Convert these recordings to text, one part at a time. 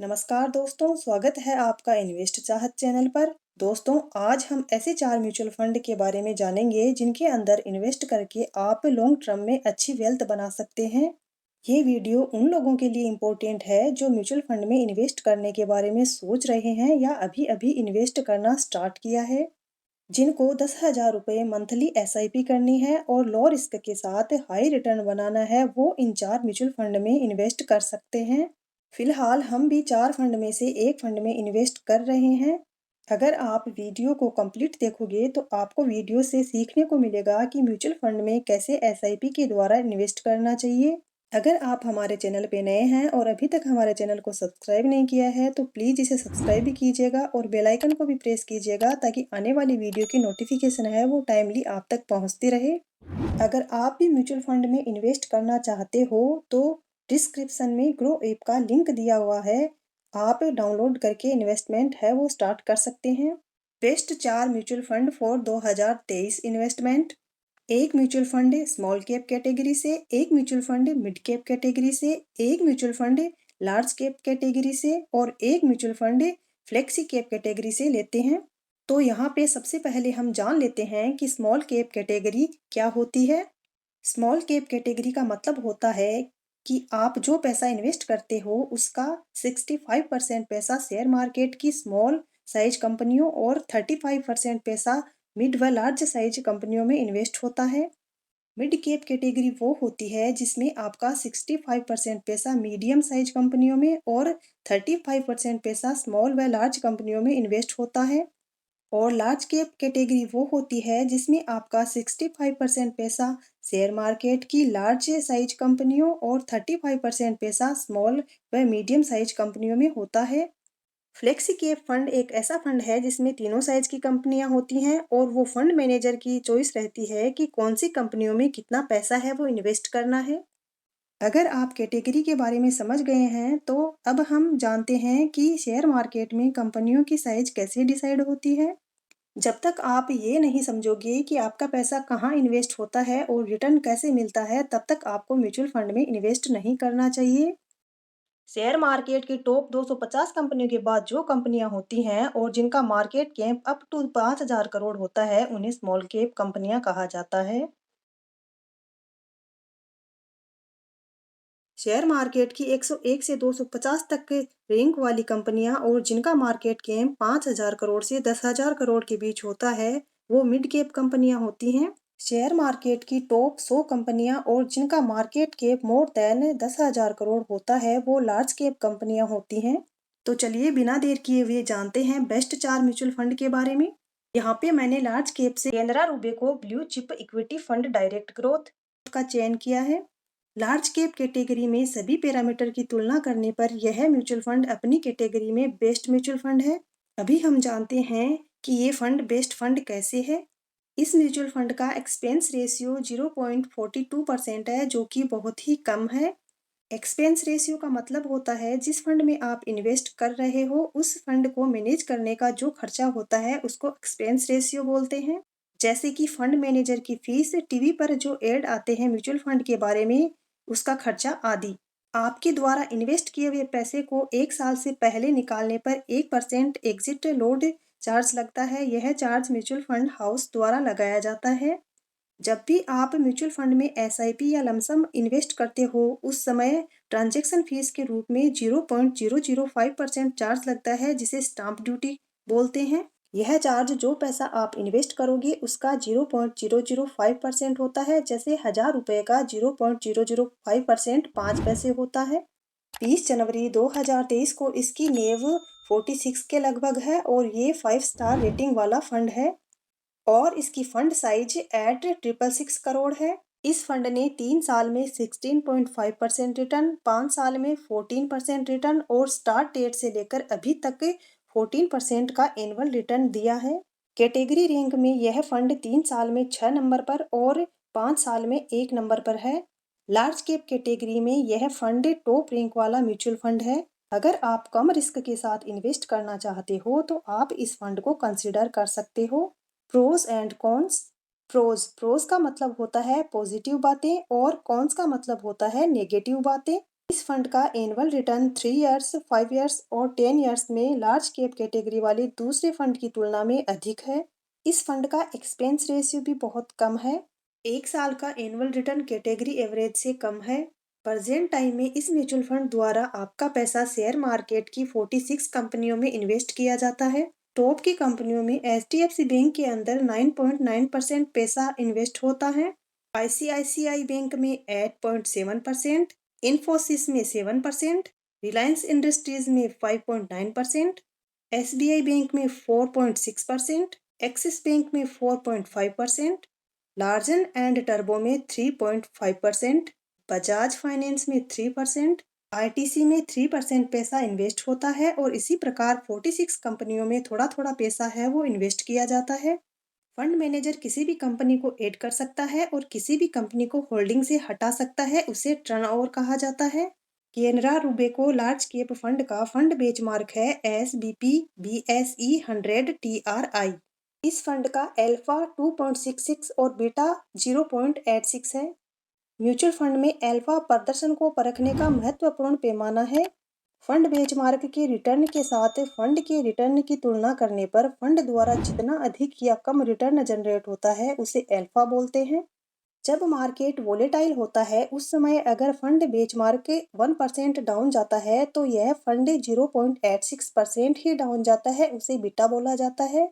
नमस्कार दोस्तों, स्वागत है आपका इन्वेस्ट चाहत चैनल पर। दोस्तों, आज हम ऐसे 4 म्यूचुअल फंड के बारे में जानेंगे जिनके अंदर इन्वेस्ट करके आप लॉन्ग टर्म में अच्छी वेल्थ बना सकते हैं। ये वीडियो उन लोगों के लिए इम्पोर्टेंट है जो म्यूचुअल फंड में इन्वेस्ट करने के बारे में सोच रहे हैं या अभी-अभी इन्वेस्ट करना स्टार्ट किया है। जिनको 10,000 रुपये मंथली एसआईपी करनी है और लो रिस्क के साथ हाई रिटर्न बनाना है, वो इन 4 म्यूचुअल फंड में इन्वेस्ट कर सकते हैं। फिलहाल हम भी 4 फंड में से एक फंड में इन्वेस्ट कर रहे हैं। अगर आप वीडियो को कंप्लीट देखोगे तो आपको वीडियो से सीखने को मिलेगा कि म्यूचुअल फंड में कैसे एसआईपी के द्वारा इन्वेस्ट करना चाहिए। अगर आप हमारे चैनल पे नए हैं और अभी तक हमारे चैनल को सब्सक्राइब नहीं किया है तो प्लीज़ इसे सब्सक्राइब भी कीजिएगा और बेल आइकन को भी प्रेस कीजिएगा ताकि आने वाली वीडियो की नोटिफिकेशन है वो टाइमली आप तक पहुंचती रहे। अगर आप भी म्यूचुअल फंड में इन्वेस्ट करना चाहते हो तो डिस्क्रिप्शन में ग्रो ऐप का लिंक दिया हुआ है। आप डाउनलोड करके इन्वेस्टमेंट है वो स्टार्ट कर सकते हैं। Best 4 mutual fund for 2023 investment. एक mutual fund small cap category से, एक mutual fund mid cap category से, एक mutual fund large cap category से और एक mutual fund flexi cap category से लेते हैं। तो यहाँ पे सबसे पहले हम जान लेते हैं कि स्मॉल कैप कैटेगरी क्या होती है। स्मॉल कैप कैटेगरी का मतलब होता है कि आप जो पैसा इन्वेस्ट करते हो उसका 65% पैसा शेयर मार्केट की स्मॉल साइज कंपनियों और 35% पैसा मिड व लार्ज साइज कंपनियों में इन्वेस्ट होता है। मिड कैप कैटेगरी वो होती है जिसमें आपका 65% पैसा मीडियम साइज कंपनियों में और 35% पैसा स्मॉल व लार्ज कंपनियों में इन्वेस्ट होता है। और लार्ज कैप कैटेगरी वो होती है जिसमें आपका 65% पैसा शेयर मार्केट की लार्ज साइज कंपनियों और 35% पैसा स्मॉल व मीडियम साइज कंपनियों में होता है। फ्लेक्सी कैप फंड एक ऐसा फंड है जिसमें तीनों साइज की कंपनियां होती हैं और वो फंड मैनेजर की चॉइस रहती है कि कौन सी कंपनियों में कितना पैसा है वो इन्वेस्ट करना है। अगर आप कैटेगरी के बारे में समझ गए हैं तो अब हम जानते हैं कि शेयर मार्केट में कंपनियों की साइज कैसे डिसाइड होती है। जब तक आप ये नहीं समझोगे कि आपका पैसा कहाँ इन्वेस्ट होता है और रिटर्न कैसे मिलता है, तब तक आपको म्यूचुअल फंड में इन्वेस्ट नहीं करना चाहिए। शेयर मार्केट की टॉप 250 कंपनियों के बाद जो कंपनियां होती हैं और जिनका market cap up to 5,000 crore होता है, उन्हें स्मॉल कैप कंपनियां कहा जाता है। शेयर मार्केट की 101 से 250 तक के रैंक वाली कंपनियां और जिनका मार्केट कैप 5,000 करोड़ से 10,000 करोड़ के बीच होता है, वो मिड कैप कंपनियां होती हैं। शेयर मार्केट की टॉप 100 कंपनियां और जिनका market cap more than 10,000 crore होता है, वो लार्ज कैप कंपनियां होती हैं। तो चलिए बिना देर किए हुए जानते हैं बेस्ट 4 म्यूचुअल फंड के बारे में। यहाँ पे मैंने लार्ज कैप से Canara Robeco blue chip equity fund direct growth का चयन किया है। लार्ज कैप कैटेगरी में सभी पैरामीटर की तुलना करने पर यह म्यूचुअल फंड अपनी कैटेगरी में बेस्ट म्यूचुअल फंड है। अभी हम जानते हैं कि ये फंड बेस्ट फंड कैसे है। इस म्यूचुअल फंड का एक्सपेंस रेशियो 0.42% है, जो कि बहुत ही कम है। एक्सपेंस रेशियो का मतलब होता है जिस फंड में आप इन्वेस्ट कर रहे हो उस फंड को मैनेज करने का जो खर्चा होता है उसको एक्सपेंस रेशियो बोलते हैं। जैसे कि फंड मैनेजर की फीस, टीवी पर जो एड आते हैं म्यूचुअल फंड के बारे में, उसका खर्चा आदि। आपके द्वारा इन्वेस्ट किए हुए पैसे को 1 साल से पहले निकालने पर 1% एग्जिट लोड चार्ज लगता है। यह चार्ज म्यूचुअल फंड हाउस द्वारा लगाया जाता है। जब भी आप म्यूचुअल फंड में एसआईपी या लमसम इन्वेस्ट करते हो उस समय ट्रांजैक्शन फीस के रूप में 0.005% चार्ज लगता है, जिसे स्टाम्प ड्यूटी बोलते हैं। यह चार्ज जो पैसा आप इन्वेस्ट करोगे उसका 0.005% होता है। जैसे 1,000 रुपये का 0.005% 5 पैसे होता है। 20 जनवरी 2023 को इसकी नींव 46 के लगभग है और ये 5 स्टार रेटिंग वाला फंड है और इसकी फंड साइज एट 666 करोड़ है। इस फंड ने 3 साल में 16.5% रिटर्न, 5 साल में 14% रिटर्न और स्टार्ट डेट से लेकर अभी तक 14% का एनुअल रिटर्न दिया है। कैटेगरी रैंक में यह फंड 3 साल में 6 नंबर पर और 5 साल में 1 नंबर पर है। लार्ज कैप कैटेगरी में यह फंड टॉप रैंक वाला म्यूचुअल फंड है। अगर आप कम रिस्क के साथ इन्वेस्ट करना चाहते हो तो आप इस फंड को कंसिडर कर सकते हो। Pros and cons. प्रोज का मतलब होता है पॉजिटिव बातें और कॉन्स का मतलब होता है नेगेटिव बातें। इस फंड का एनुअल रिटर्न 3 इयर्स, 5 इयर्स और 10 इयर्स में लार्ज कैप कैटेगरी वाले दूसरे फंड की तुलना में अधिक है। इस फंड का एक्सपेंस रेशियो भी बहुत कम है। 1 साल का एनुअल रिटर्न कैटेगरी एवरेज से कम है। प्रेजेंट टाइम में इस म्यूचुअल फंड द्वारा आपका पैसा शेयर मार्केट की 46 कंपनियों में इन्वेस्ट किया जाता है। टॉप की कंपनियों में HDFC बैंक के अंदर 9.9% पैसा इन्वेस्ट होता है, ICICI बैंक में 8.7%, इन्फोसिस में 7%, रिलायंस इंडस्ट्रीज में 5.9%, SBI बैंक में 4.6%, एक्सिस बैंक में 4.5%, लार्सन एंड टर्बो में 3.5%, बजाज फाइनेंस में 3%, ITC में 3% पैसा इन्वेस्ट होता है और इसी प्रकार 46 कंपनियों में थोड़ा थोड़ा पैसा है वो इन्वेस्ट किया जाता है। फंड मैनेजर किसी भी कंपनी को ऐड कर सकता है और किसी भी कंपनी को होल्डिंग से हटा सकता है, उसे टर्नओवर कहा जाता है। केनरा रूबेको लार्ज कैप फंड का फंड बेंचमार्क है SBP BSE 100 TRI। इस फंड का अल्फा 2.66 और बीटा 0.86 है। म्यूचुअल फंड में अल्फा प्रदर्शन को परखने का महत्वपूर्ण पैमाना है। फंड बेंचमार्क के रिटर्न के साथ फंड के रिटर्न की तुलना करने पर फंड द्वारा जितना अधिक या कम रिटर्न जनरेट होता है उसे अल्फा बोलते हैं। जब मार्केट वोलेटाइल होता है उस समय अगर फंड बेंचमार्क 1% डाउन जाता है तो यह फंड 0.86% ही डाउन जाता है, उसे बीटा बोला जाता है।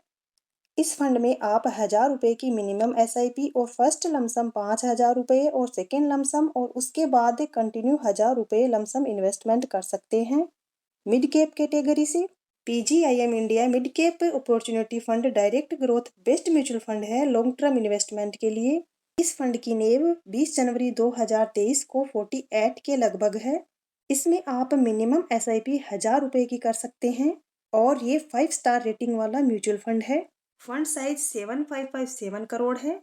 इस फंड में आप 1000 रुपये की मिनिमम SIP और फर्स्ट लमसम 5000 रुपये और सेकेंड लमसम और उसके बाद कंटिन्यू 1000 रुपये लमसम इन्वेस्टमेंट कर सकते हैं। मिड कैप कैटेगरी से PGIM India mid cap opportunity fund direct growth best mutual fund है लॉन्ग टर्म इन्वेस्टमेंट के लिए। इस फंड की नींव 20 जनवरी 2023 को 48 के लगभग है। इसमें आप मिनिमम SIP 1000 रुपये की कर सकते हैं और ये 5 स्टार रेटिंग वाला म्यूचुअल फंड है। फंड साइज 7557 करोड़ है।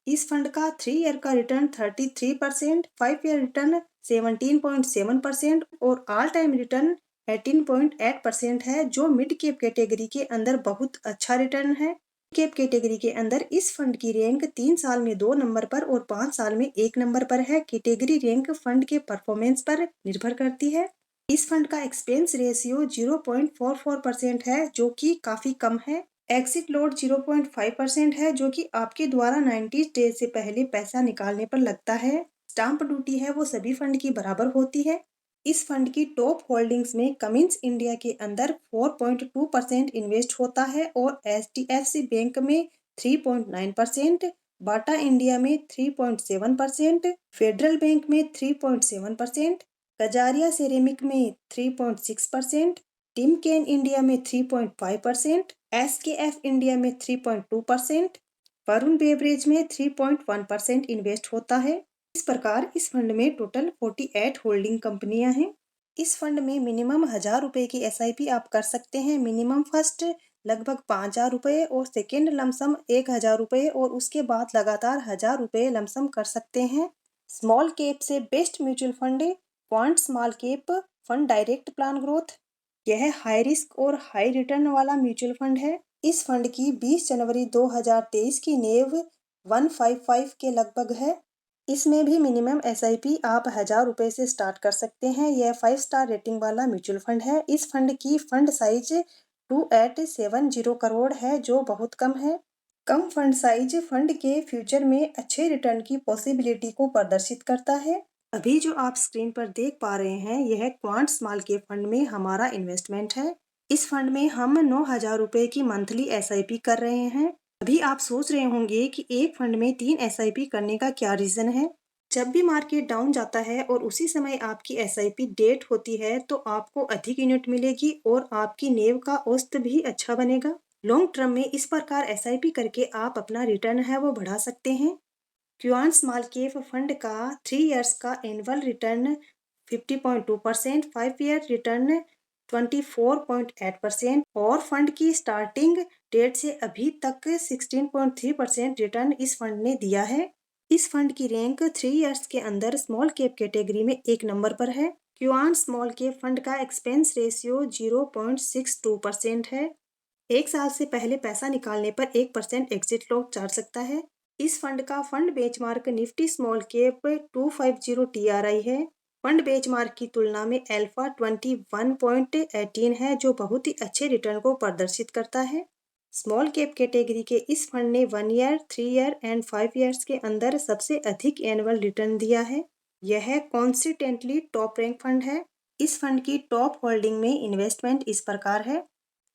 इस फंड का 3 ईयर का रिटर्न 33%, 5 ईयर रिटर्न 17.7% और ऑल टाइम रिटर्न 18.8% है, जो मिड कैप कैटेगरी के अंदर बहुत अच्छा रिटर्न है। कैप कैटेगरी के अंदर इस फंड की रैंक 3 साल में 2 नंबर पर और 5 साल में 1 नंबर पर है। कैटेगरी रैंक फंड के परफॉर्मेंस पर निर्भर करती है। इस फंड का एक्सपेंस रेशियो 0.44% है, जो कि काफी कम है। एग्जिट लोड 0.5% है, जो कि आपके द्वारा 90 डेज से पहले पैसा निकालने पर लगता है। स्टाम्प ड्यूटी है वो सभी फंड की बराबर होती है। इस फंड की टॉप होल्डिंग्स में कमिंस इंडिया के अंदर 4.2% इन्वेस्ट होता है और HDFC बैंक में 3.9%, बाटा इंडिया में 3.7%, फेडरल बैंक में 3.7%, कजारिया सेरेमिक में 3.6%, टिमकेन इंडिया में 3.5%, SKF इंडिया में 3.2%, वरुण बेवरेज में 3.1% इन्वेस्ट होता है। इस प्रकार इस फंड में टोटल 48 होल्डिंग कंपनियां हैं। इस फंड में मिनिमम 1000 रुपये की SIP आप कर सकते हैं। मिनिमम फर्स्ट लगभग 5000 रुपये और सेकेंड लमसम 1000 रुपये और उसके बाद लगातार 1000 रुपये लमसम कर सकते हैं। स्मॉल कैप से best mutual fund quant small cap fund direct plan growth. यह हाई रिस्क और हाई रिटर्न वाला म्यूचुअल फंड है। इस फंड की 20 जनवरी 2023 की नींव 155 के लगभग है। इसमें भी मिनिमम SIP आप 1000 रुपये से स्टार्ट कर सकते हैं। यह 5 स्टार रेटिंग वाला म्यूचुअल फंड है। इस फंड की फंड साइज 2870 करोड़ है, जो बहुत कम है। कम फंड साइज फंड के फ्यूचर में अच्छे रिटर्न की पॉसिबिलिटी को प्रदर्शित करता है। अभी जो आप स्क्रीन पर देख पा रहे हैं यह क्वांट स्मॉल कैप फंड में हमारा इन्वेस्टमेंट है। इस फंड में हम 9000 रुपये की मंथली SIP कर रहे हैं। अभी आप सोच रहे होंगे कि एक फंड में 3 SIP करने का क्या रीजन है। जब भी मार्केट डाउन जाता है और उसी समय आपकी SIP डेट होती है तो आपको अधिक यूनिट मिलेगी और आपकी नींव का औसत भी अच्छा बनेगा। लॉन्ग टर्म में इस प्रकार SIP करके आप अपना रिटर्न है वो बढ़ा सकते हैं। क्वांट स्मॉल कैप फंड का 3 इयर्स का एनुअल रिटर्न 50.2%, 5 ईयर रिटर्न 24.8% और फंड की स्टार्टिंग डेट से अभी तक 16.3% रिटर्न इस फंड ने दिया है। इस फंड की रैंक 3 इयर्स के अंदर स्मॉल कैप कैटेगरी में 1 नंबर पर है। क्वांट स्मॉल कैप फंड का एक्सपेंस रेशियो 0.62% है। 1 साल से पहले पैसा निकालने पर 1% एग्जिट लॉस चार्ज सकता है। इस फंड का fund benchmark Nifty small cap 250 TRI है। फंड बेंचमार्क की तुलना में अल्फा 21.18 है, जो बहुत ही अच्छे रिटर्न को प्रदर्शित करता है। स्मॉल कैप कैटेगरी के इस फंड ने 1 ईयर, 3 ईयर एंड 5 ईयर्स के अंदर सबसे अधिक एनुअल रिटर्न दिया है। यह कॉन्सिस्टेंटली टॉप रैंक फंड है। इस फंड की टॉप होल्डिंग में इन्वेस्टमेंट इस प्रकार है।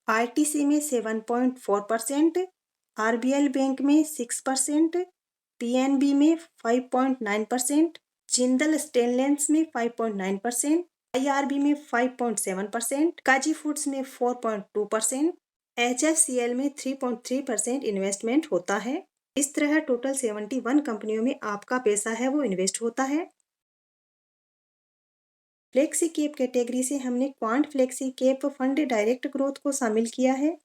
आरटीसी में 7.4%, आरबीएल बैंक में 6%, पीएनबी में 5.9%, जिंदल स्टेनलेस में 5.9%, आईआरबी में 5.7%, काजी फूड्स में 4.2%, एचएफसीएल में 3.3% इन्वेस्टमेंट होता है। इस तरह टोटल 71 कंपनियों में आपका पैसा है वो इन्वेस्ट होता है। फ्लेक्सी कैप कैटेगरी से हमने quant flexi cap fund direct growth को शामिल किया है।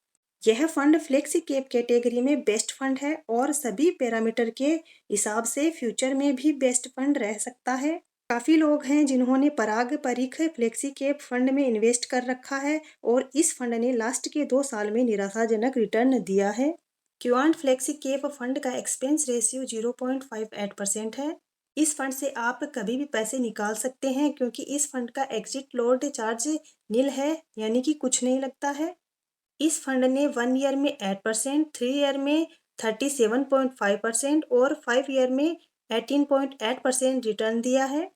यह फंड फ्लेक्सी कैप कैटेगरी में बेस्ट फंड है और सभी पैरामीटर के हिसाब से फ्यूचर में भी बेस्ट फंड रह सकता है। काफ़ी लोग हैं जिन्होंने पारंपरिक फ्लेक्सी कैप फंड में इन्वेस्ट कर रखा है और इस फंड ने लास्ट के 2 साल में निराशाजनक रिटर्न दिया है। क्वांट फ्लेक्सी कैप फंड का एक्सपेंस रेशियो 0.58% है। इस फंड से आप कभी भी पैसे निकाल सकते हैं क्योंकि इस फंड का एग्जिट लोड चार्ज नील है, यानी कि कुछ नहीं लगता है। इस फंड ने 1 ईयर में 8%, 3 ईयर में 37.5% और 5 ईयर में 18.8% रिटर्न दिया है।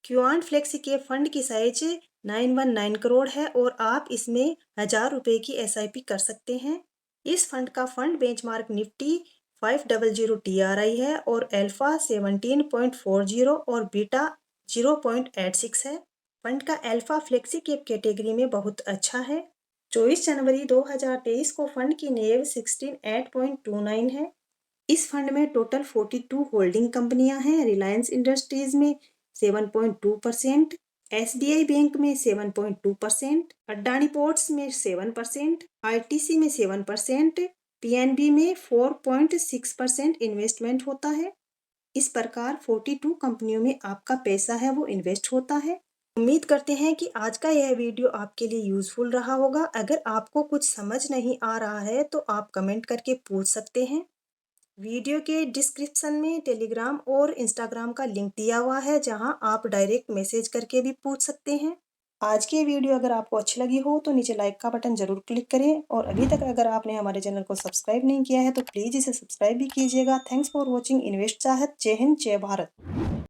क्वांट फ्लेक्सी के फंड की साइज 919 करोड़ है और आप इसमें 1000 रुपये की एसआईपी कर सकते हैं। इस फंड का फंड बेंचमार्क निफ्टी 500 TRI है और अल्फा 17.40 और बीटा 0.86 है। फंड का अल्फा फ्लेक्सी कैप कैटेगरी में बहुत अच्छा है। 24 जनवरी 2023 को फंड की नेव 168.29 है। इस फंड में टोटल 42 होल्डिंग कंपनियां हैं। रिलायंस इंडस्ट्रीज में 7.2%, एसबीआई बैंक में 7.2%, अडानी पोर्ट्स में 7%, आईटीसी में 7%, पीएनबी में 4.6% इन्वेस्टमेंट होता है। इस प्रकार 42 कंपनियों में आपका पैसा है वो इन्वेस्ट होता है। उम्मीद करते हैं कि आज का यह वीडियो आपके लिए यूजफुल रहा होगा। अगर आपको कुछ समझ नहीं आ रहा है तो आप कमेंट करके पूछ सकते हैं। वीडियो के डिस्क्रिप्शन में टेलीग्राम और इंस्टाग्राम का लिंक दिया हुआ है, जहां आप डायरेक्ट मैसेज करके भी पूछ सकते हैं। आज की वीडियो अगर आपको अच्छी लगी हो तो नीचे लाइक का बटन जरूर क्लिक करें और अभी तक अगर आपने हमारे चैनल को सब्सक्राइब नहीं किया है तो प्लीज़ इसे सब्सक्राइब भी कीजिएगा। थैंक्स फॉर वॉचिंग इन्वेस्ट चाहत। जय हिंद, जय भारत।